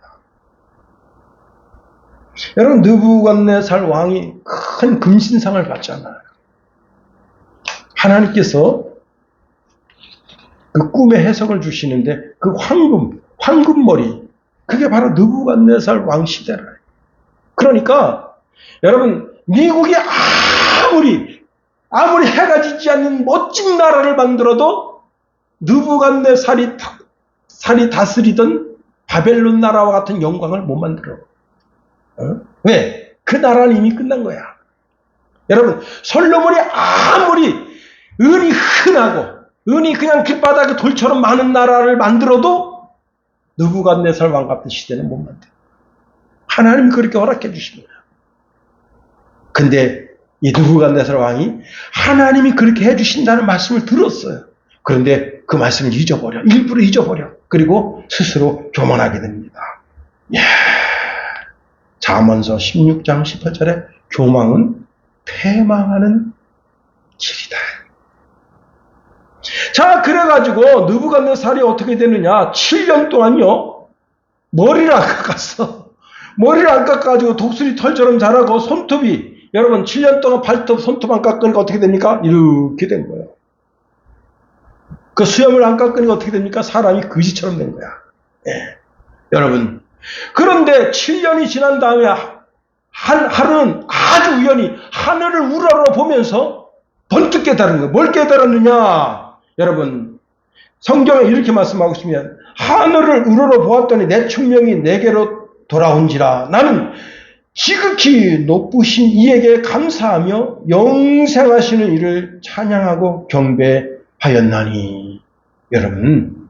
여러분, 느부갓네살 왕이 큰 금신상을 받잖아요. 하나님께서 그 꿈의 해석을 주시는데 그 황금머리, 그게 바로 느부갓네살 왕 시대라. 그러니까 여러분, 미국이 아무리 해가 지지 않는 멋진 나라를 만들어도 느부갓네살이 다스리던 바벨론 나라와 같은 영광을 못 만들어. 왜? 그 나라는 이미 끝난 거야. 여러분, 솔로몬이 아무리 은이 흔하고 은이 그냥 길바닥에 돌처럼 많은 나라를 만들어도 느부갓네살 왕 같은 시대는 못 만들어. 하나님이 그렇게 허락해 주신 거야. 근데 이 느부갓네살 왕이 하나님이 그렇게 해주신다는 말씀을 들었어요. 그런데 그 말씀을 일부러 잊어버려. 그리고 스스로 교만하게 됩니다. 잠언서 16장 18절에 교만은 패망하는 길이다. 자, 그래가지고 느부갓네살이 어떻게 되느냐? 7년 동안요, 머리를 안 깎았어. 머리를 안 깎아가지고 독수리 털처럼 자라고 손톱이, 여러분 7년 동안 발톱, 손톱 안 깎으니까 어떻게 됩니까? 이렇게 된 거예요. 그 수염을 안 깎으니까 어떻게 됩니까? 사람이 거지처럼 된 거야. 예. 여러분, 그런데 7년이 지난 다음에 하루는 아주 우연히 하늘을 우러러보면서 번뜩 깨달은 거예요. 뭘 깨달았느냐? 여러분, 성경에 이렇게 말씀하고 있으면, 하늘을 우러러보았더니 내 충명이 내게로 돌아온지라. 나는 지극히 높으신 이에게 감사하며 영생하시는 이를 찬양하고 경배하였나니. 여러분,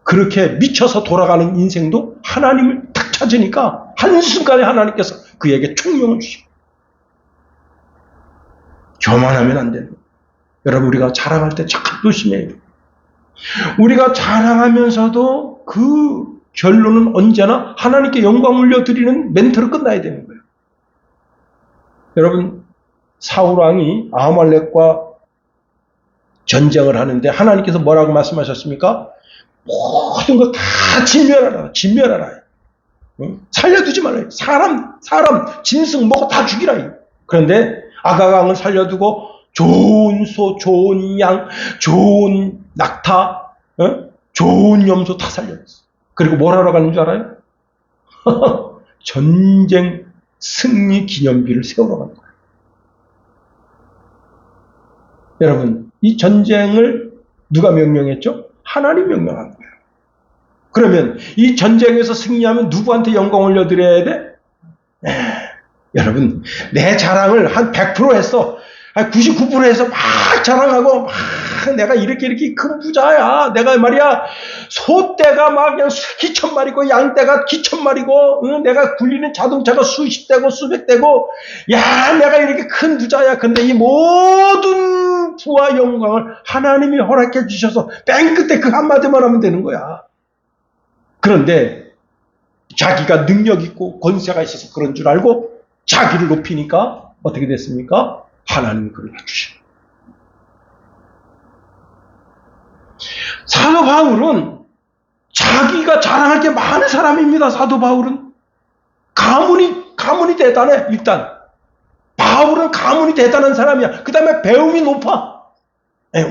그렇게 미쳐서 돌아가는 인생도 하나님을 탁 찾으니까 한순간에 하나님께서 그에게 총명을 주시고. 교만하면 안 되는 거예요. 여러분, 우리가 자랑할 때 참 조심해야 돼요. 우리가 자랑하면서도 그 결론은 언제나 하나님께 영광 올려드리는 멘트로 끝나야 되는 거예요. 여러분, 사울왕이 아말렉과 전쟁을 하는데 하나님께서 뭐라고 말씀하셨습니까? 모든 걸 다 진멸하라. 진멸하라. 살려두지 말아요. 사람, 짐승, 뭐고 다 죽이라. 그런데 아가강을 살려두고 좋은 소, 좋은 양, 좋은 낙타, 좋은 염소 다 살려냈어. 그리고 뭘 하러 가는 줄 알아요? 전쟁 승리 기념비를 세우러 가는 거예요. 여러분, 이 전쟁을 누가 명령했죠? 하나님 명령한 거예요. 그러면 이 전쟁에서 승리하면 누구한테 영광 올려드려야 돼? 여러분, 내 자랑을 한 100% 했어. 한 99% 해서 막 자랑하고, 막 내가 이렇게 큰 부자야. 내가 말이야, 소떼가 막 그냥 기천 마리고, 양떼가 기천 마리고, 내가 굴리는 자동차가 수십 대고, 수백 대고, 야, 내가 이렇게 큰 부자야. 근데 이 모든 부와 영광을 하나님이 허락해 주셔서, 맨 끝에 그 한마디만 하면 되는 거야. 그런데, 자기가 능력 있고, 권세가 있어서 그런 줄 알고, 자기를 높이니까, 어떻게 됐습니까? 하나님이 그를 해주시고. 사도 바울은 자기가 자랑할 게 많은 사람입니다. 사도 바울은 가문이 대단해. 일단 바울은 가문이 대단한 사람이야. 그 다음에 배움이 높아.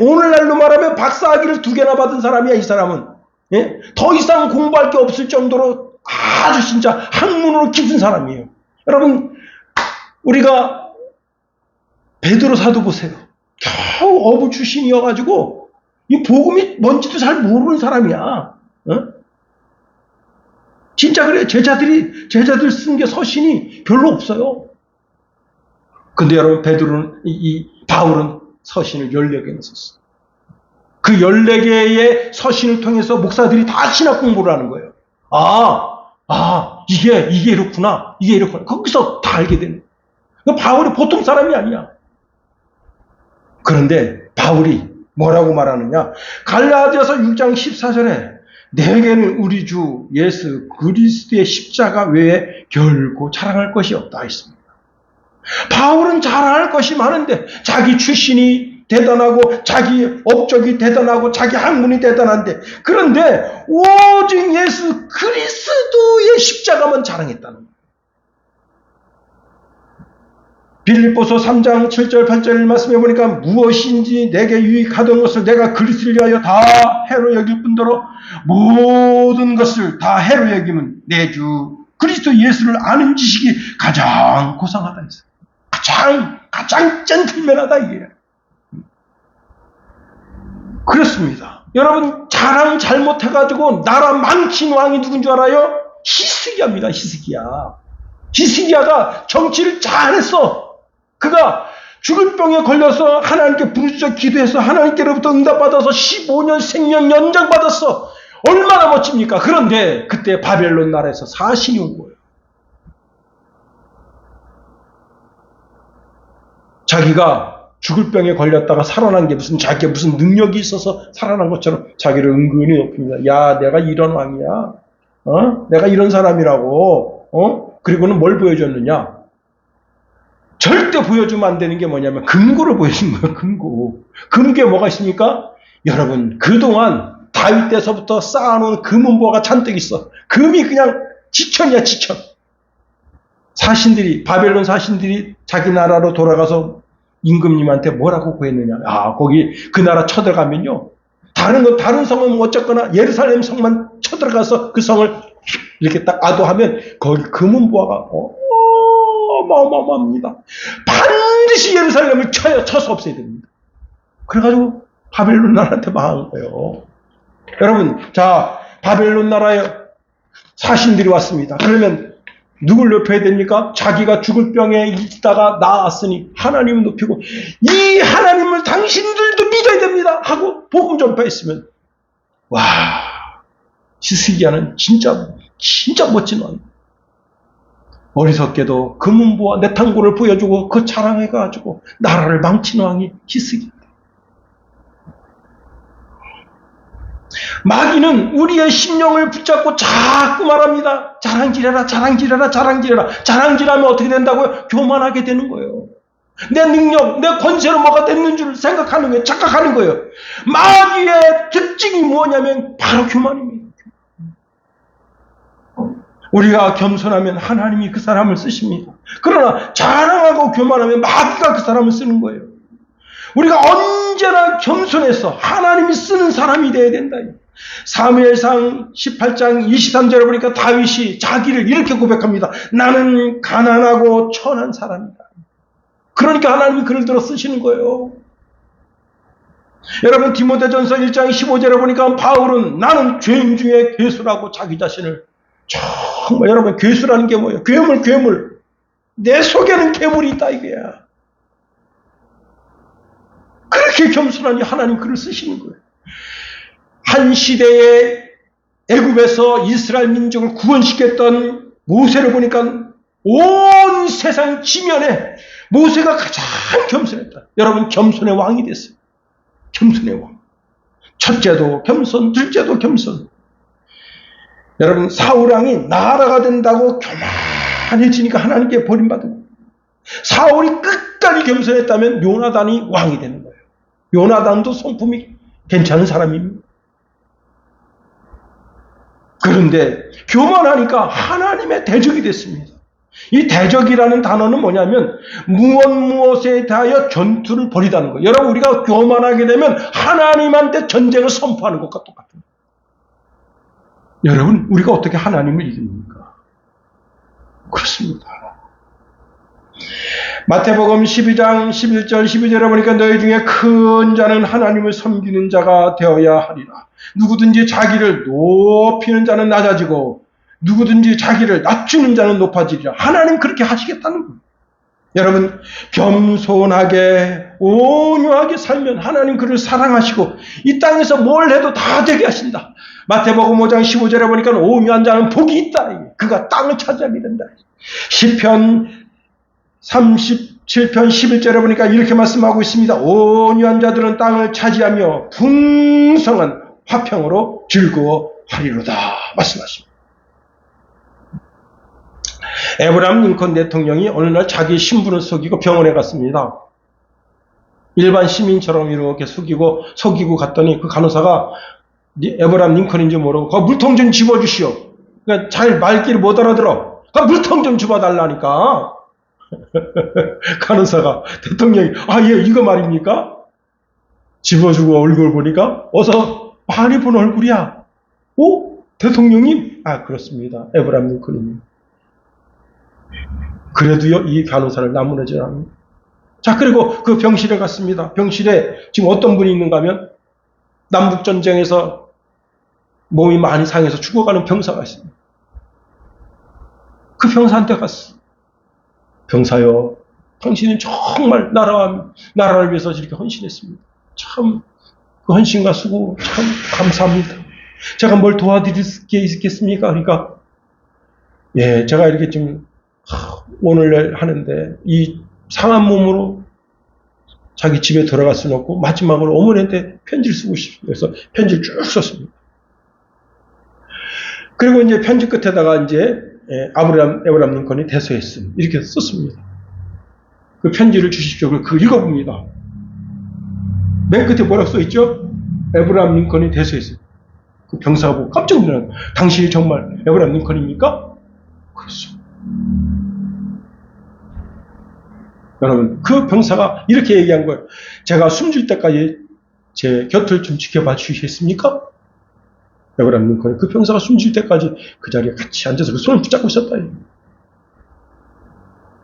오늘날로 말하면 박사학위를 2개나 받은 사람이야. 이 사람은 더 이상 공부할 게 없을 정도로 아주 진짜 학문으로 깊은 사람이에요. 여러분, 우리가 베드로 사도 보세요. 겨우 어부 출신이어가지고 이 복음이 뭔지도 잘 모르는 사람이야. 진짜 그래. 제자들 쓴 게 서신이 별로 없어요. 근데 여러분, 베드로는 바울은 서신을 14개나 썼어. 그 14개의 서신을 통해서 목사들이 다 신학 공부를 하는 거예요. 이게 이렇구나. 이게 이렇구나. 거기서 다 알게 되는 거예요. 바울이 보통 사람이 아니야. 그런데 바울이 뭐라고 말하느냐? 갈라디아서 6장 14절에 내게는 우리 주 예수 그리스도의 십자가 외에 결코 자랑할 것이 없다 했습니다. 바울은 자랑할 것이 많은데 자기 출신이 대단하고 자기 업적이 대단하고 자기 학문이 대단한데, 그런데 오직 예수 그리스도의 십자가만 자랑했다는 거예요. 빌립보서 3장 7절 8절 말씀해 보니까 무엇인지 내게 유익하던 것을 내가 그리스도를 위하여 다 해로 여길 뿐더러 모든 것을 다 해로 여기면 내 주 그리스도 예수를 아는 지식이 가장 고상하다 했어요. 가장 젠틀맨하다 이게. 그렇습니다. 여러분, 자랑 잘못해가지고 나라 망친 왕이 누군 줄 알아요? 히스기야입니다. 히스기야가 정치를 잘했어. 그가 죽을 병에 걸려서 하나님께 부르짖어 기도해서 하나님께로부터 응답받아서 15년 생명 연장받았어. 얼마나 멋집니까? 그런데 그때 바벨론 나라에서 사신이 온 거예요. 자기가 죽을 병에 걸렸다가 살아난 게 자기가 무슨 능력이 있어서 살아난 것처럼 자기를 은근히 높입니다. 야, 내가 이런 왕이야. 내가 이런 사람이라고. 그리고는 뭘 보여줬느냐? 절대 보여주면 안 되는 게 뭐냐면 금고를 보여준 거예요. 금고에 뭐가 있습니까? 여러분, 그동안 다윗 때서부터 쌓아놓은 금은보가 잔뜩 있어. 금이 그냥 지천이야, 지천. 바벨론 사신들이 자기 나라로 돌아가서 임금님한테 뭐라고 구했느냐? 거기 그 나라 쳐들어가면요, 다른 성은 어쨌거나 예루살렘 성만 쳐들어가서 그 성을 이렇게 딱 아도하면 거기 금은보화가 어마어마합니다. 반드시 예루살렘을 쳐서 없애야 됩니다. 그래가지고 바벨론 나라한테 망한 거예요. 여러분, 자, 바벨론 나라에 사신들이 왔습니다. 그러면 누굴 높여야 됩니까? 자기가 죽을 병에 있다가 나았으니 하나님을 높이고, 이 하나님을 당신들도 믿어야 됩니다 하고 복음 전파했으면, 와, 히스기야는 진짜 멋진 왕. 어리석게도 금은보와 내탕고를 보여주고 그 자랑해가지고 나라를 망친 왕이 히스기야. 마귀는 우리의 심령을 붙잡고 자꾸 말합니다. 자랑질해라, 자랑질해라, 자랑질해라. 자랑질하면 어떻게 된다고요? 교만하게 되는 거예요. 내 능력, 내 권세로 뭐가 됐는 줄 생각하는 거예요. 착각하는 거예요. 마귀의 특징이 뭐냐면 바로 교만입니다. 우리가 겸손하면 하나님이 그 사람을 쓰십니다. 그러나 자랑하고 교만하면 마귀가 그 사람을 쓰는 거예요. 우리가 언제나 겸손해서 하나님이 쓰는 사람이 되어야 된다. 사무엘상 18장 23절에 보니까 다윗이 자기를 이렇게 고백합니다. 나는 가난하고 천한 사람이다. 그러니까 하나님이 그를 들어 쓰시는 거예요. 여러분 디모데전서 1장 15절에 보니까 바울은 나는 죄인 중에 괴수라고 자기 자신을 정말 여러분 괴수라는 게 뭐예요? 괴물. 내 속에는 괴물이 있다 이거야. 그렇게 겸손하니 하나님 그를 쓰시는 거예요. 한 시대에 애굽에서 이스라엘 민족을 구원시켰던 모세를 보니까 온 세상 지면에 모세가 가장 겸손했다. 여러분 겸손의 왕이 됐어요. 겸손의 왕. 첫째도 겸손, 둘째도 겸손. 여러분 사울왕이 나라가 된다고 교만해지니까 하나님께 버림받은 사울이 끝까지 겸손했다면 요나단이 왕이 되는 거예요. 요나단도 성품이 괜찮은 사람입니다. 그런데 교만하니까 하나님의 대적이 됐습니다. 이 대적이라는 단어는 뭐냐면 무엇에 대하여 전투를 벌이다는 거예요. 여러분 우리가 교만하게 되면 하나님한테 전쟁을 선포하는 것과 똑같아요. 여러분 우리가 어떻게 하나님을 이깁니까? 그렇습니다. 마태복음 12장 11절 12절에 보니까 너희 중에 큰 자는 하나님을 섬기는 자가 되어야 하리라. 누구든지 자기를 높이는 자는 낮아지고 누구든지 자기를 낮추는 자는 높아지리라. 하나님 그렇게 하시겠다는 거예요. 여러분 겸손하게 온유하게 살면 하나님 그를 사랑하시고 이 땅에서 뭘 해도 다 되게 하신다. 마태복음 5장 15절에 보니까 온유한 자는 복이 있다. 그가 땅을 차지하게 된다. 시편 37편 11절에 보니까 이렇게 말씀하고 있습니다. 온유한 자들은 땅을 차지하며 풍성한 화평으로 즐거워하리로다 말씀하십니다. 에브라함 링컨 대통령이 어느 날 자기 신분을 속이고 병원에 갔습니다. 일반 시민처럼 이렇게 속이고 갔더니 그 간호사가 에브라함 링컨인지 모르고 그 물통 좀 집어주시오. 그러니까 잘 말귀를 못 알아들어. 그 물통 좀 집어달라니까. 간호사가 대통령이 예 이거 말입니까? 집어주고 얼굴 보니까 어서 많이 본 얼굴이야. 오? 대통령님? 그렇습니다. 에브라함 링컨입니다. 그래도요 이 간호사를 나무라지 않습니다. 자 그리고 그 병실에 갔습니다. 병실에 지금 어떤 분이 있는가 하면 남북전쟁에서 몸이 많이 상해서 죽어가는 병사가 있습니다. 그 병사한테 갔어. 병사요, 당신은 정말 나라를 위해서 이렇게 헌신했습니다. 참, 그 헌신과 수고 참 감사합니다. 제가 뭘 도와드릴 게 있겠습니까? 그러니까, 제가 이렇게 좀, 오늘날 하는데, 이 상한 몸으로 자기 집에 들어갈 수는 없고, 마지막으로 어머니한테 편지를 쓰고 싶습니다. 그래서 편지를 쭉 썼습니다. 그리고 이제 편지 끝에다가 이제, 에브라함 링컨이 대서했음. 이렇게 썼습니다. 그 편지를 주십시오. 그걸 읽어봅니다. 맨 끝에 뭐라고 써있죠? 에브라함 링컨이 대서했음. 그 병사가 보고 깜짝 놀라요. 당신이 정말 에브라함 링컨입니까? 그렇습니다. 여러분, 그 병사가 이렇게 얘기한 거예요. 제가 숨질 때까지 제 곁을 좀 지켜봐 주시겠습니까? 에브라함 링컨이 그 병사가 숨질 때까지 그 자리에 같이 앉아서 그 손을 붙잡고 있었다.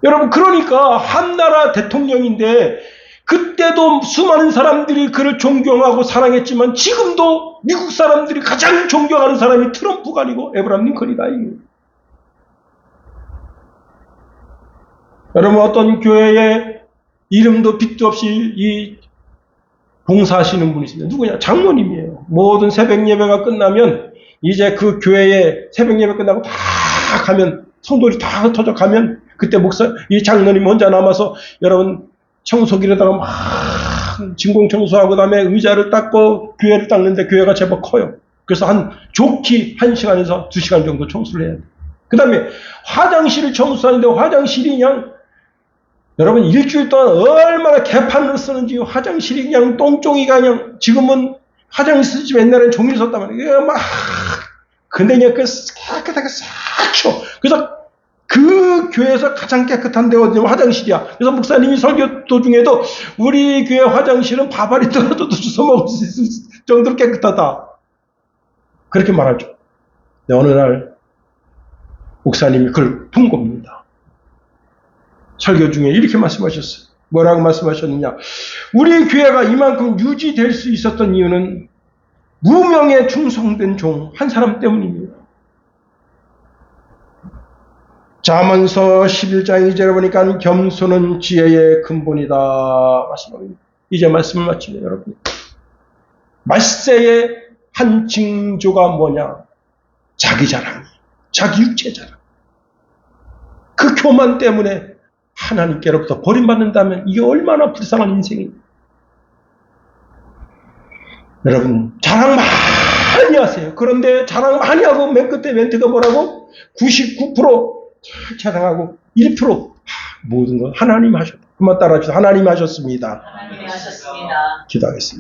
여러분 그러니까 한 나라 대통령인데 그때도 수많은 사람들이 그를 존경하고 사랑했지만 지금도 미국 사람들이 가장 존경하는 사람이 트럼프가 아니고 에브라함 링컨이다. 여러분 어떤 교회에 이름도 빛도 없이 이 봉사하시는 분이 있습니다. 누구냐? 장로님이에요. 모든 새벽 예배가 끝나면 이제 그 교회에 새벽 예배 끝나고 다 가면 성도들이 다 흩어져 가면 그때 이 장로님 혼자 남아서 여러분 청소기에다가 막 진공 청소하고 그다음에 의자를 닦고 교회를 닦는데 교회가 제법 커요. 그래서 좋기 1시간에서 2시간 정도 청소를 해야 돼요. 그 다음에 화장실을 청소하는데 화장실이 그냥 여러분 일주일 동안 얼마나 개판을 쓰는지 화장실이 그냥 똥종이가 그냥 지금은 화장실 쓰지 옛날엔 종이를 썼단 말이에요. 막 근데 그냥 깨끗하게 싹 쳐. 그래서 그 교회에서 가장 깨끗한 데가 어디냐면 화장실이야. 그래서 목사님이 설교 도중에도 우리 교회 화장실은 밥알이 떨어져도 주워 먹을 수 있을 정도로 깨끗하다. 그렇게 말하죠. 근데 어느 날 목사님이 그걸 푼 겁니다. 설교 중에 이렇게 말씀하셨어요. 뭐라고 말씀하셨느냐. 우리 교회가 이만큼 유지될 수 있었던 이유는 무명에 충성된 종 한 사람 때문입니다. 잠언서 11장 2절에 보니까 겸손은 지혜의 근본이다 말씀합니다. 이제 말씀을 마치면 여러분 말세의 한 징조가 뭐냐? 자기 자랑, 자기 육체 자랑. 그 교만 때문에 하나님께로부터 버림받는다면 이게 얼마나 불쌍한 인생입니까? 여러분 자랑 많이 하세요. 그런데 자랑 많이 하고 맨 끝에 멘트가 뭐라고? 99% 자랑하고 1% 모든 건 하나님 하셨다. 그만 따라하시죠. 하나님 하셨습니다. 하나님이 하셨습니다. 기도하겠습니다.